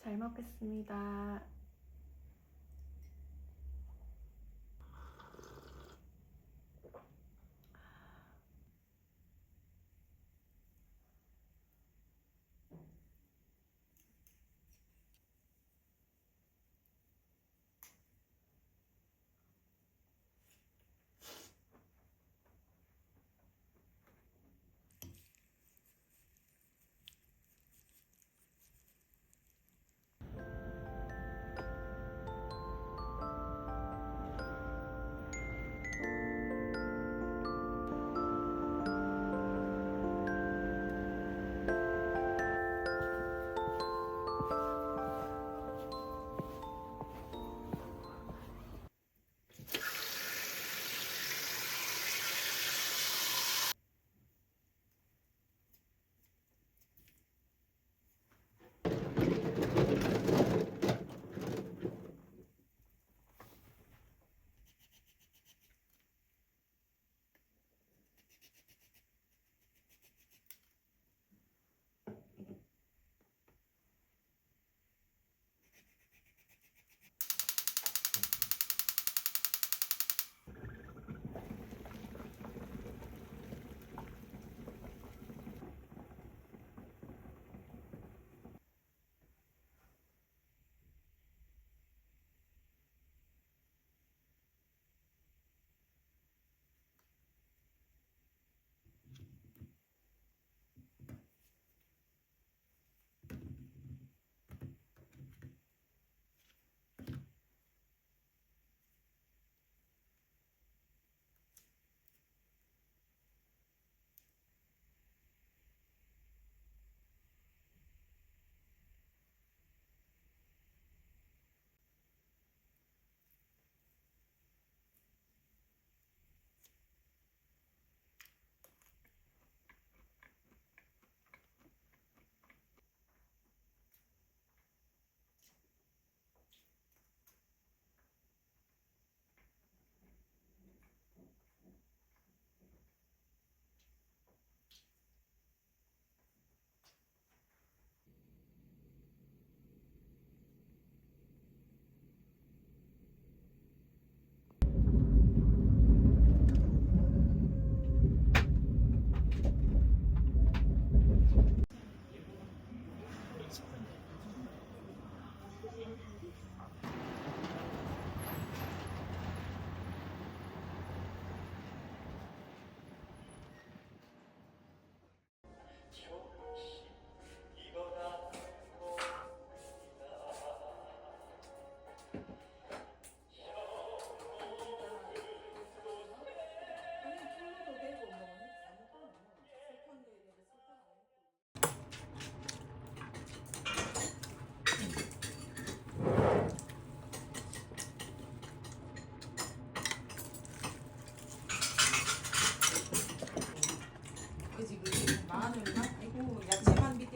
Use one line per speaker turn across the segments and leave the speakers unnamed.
잘 먹겠습니다.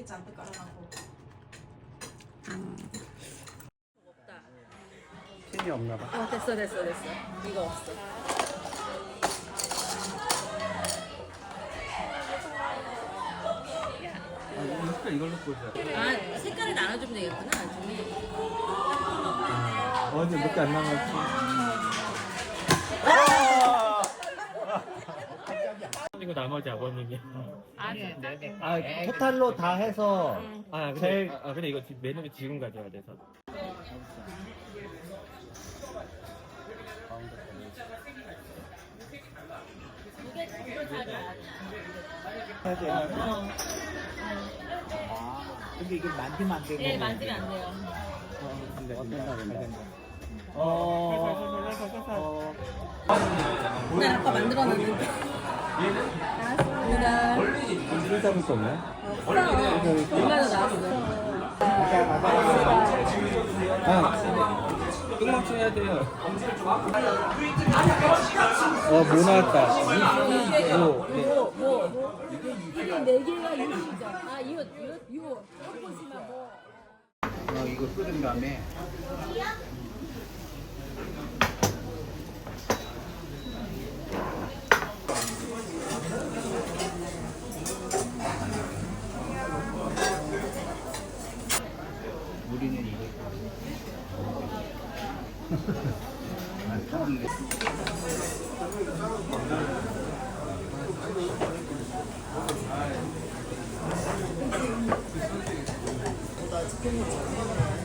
잔뜩 깔아놓고. 없다.
팬이 없나 봐.
됐어. 이거 없어.
이걸로 꽂아.
색깔을 나눠주면 되겠구나, 나중에.
어제 몇 개 안 남았지. 이거 나머지 아버님이. 토탈로 다 해서. 근데 이거 메뉴를 지금 가져야 돼서.
근데 이게 만지면 안 되고.
네, 만지면 안 돼요. 난 아까 만들어놨는데. 나왔습니다.
줄 잡을 수 없나요?
얼마나 나왔어?
똥망치 해야 돼요. 뭐 나왔다.
이게 4개가 6이죠. 이거 보시면 뭐.
이거 끓인 다음에 우리는 이거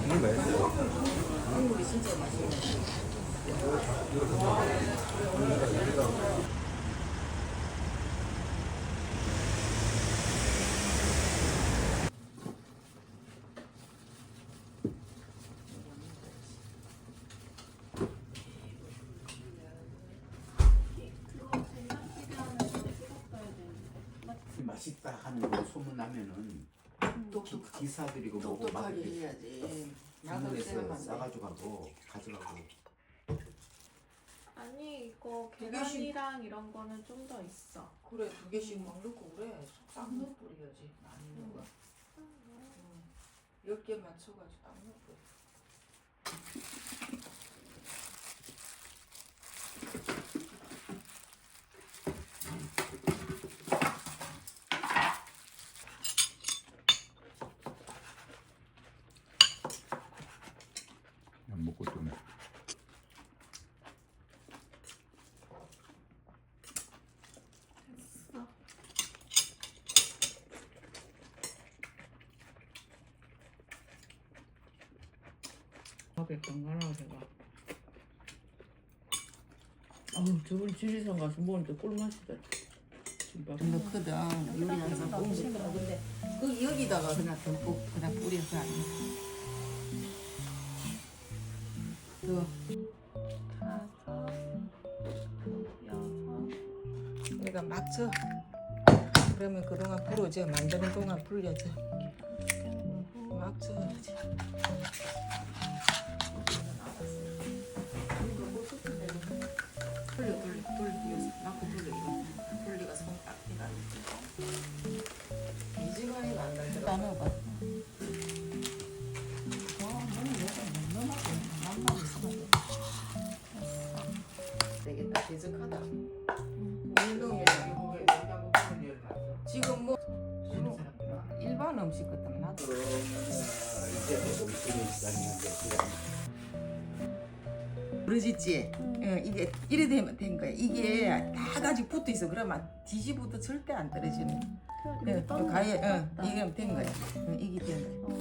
이게 맛있어요.
국물이 진짜 맛있네.
맛있다 하는 거 소문 나면은 또 기사들이고 뭐고 막
똑똑하게
이렇게
해야지.
주문해서 싸가지고 가고 가져가고.
아니 이거 계란이랑 이런 거는 좀 더 있어.
그래 2개씩 막 넣고 그래. 싹 넣어 버려야지. 많이 넣어. 10개 맞춰가지고 딱 넣어 버려.
안 먹고 좀.
됐어.
밥에 건강하게 제가. 저번 지리산 가서 먹었는데 꿀맛이다. 김밥.
넣거든. 요리하면서 꽁시거든. 근데 그 여기다가 그냥 듬뿍 그냥 뿌려서 안 해. 그
5, 6.
내가 막 쳐. 그러면 그동안 불어져. 만드는 동안 불려져. 막 쳐야지. 돌려. 막고 돌려 이거. 돌리가 손 딱 해가지고. 이지간이 만들더라. 다 넣어봐. 되겠다. 대적하다. 지금 뭐 일반 음식 같은 나도
이제 조금 그런 시간이었는데
부러지지. 이게 이래 되면 된 거야. 이게 다 같이 붙어 있어. 그러면 뒤집어도 절대 안 떨어지네. 또 가에 이게 된 거야. 이게 된 거야.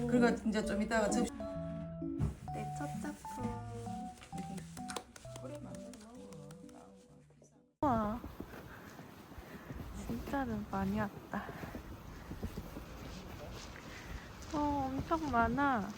그리고 이제 좀 이따가 접시.
내 첫 작품.
그래 만들어 먹어.
와, 진짜는 많이 왔다. 엄청 많아.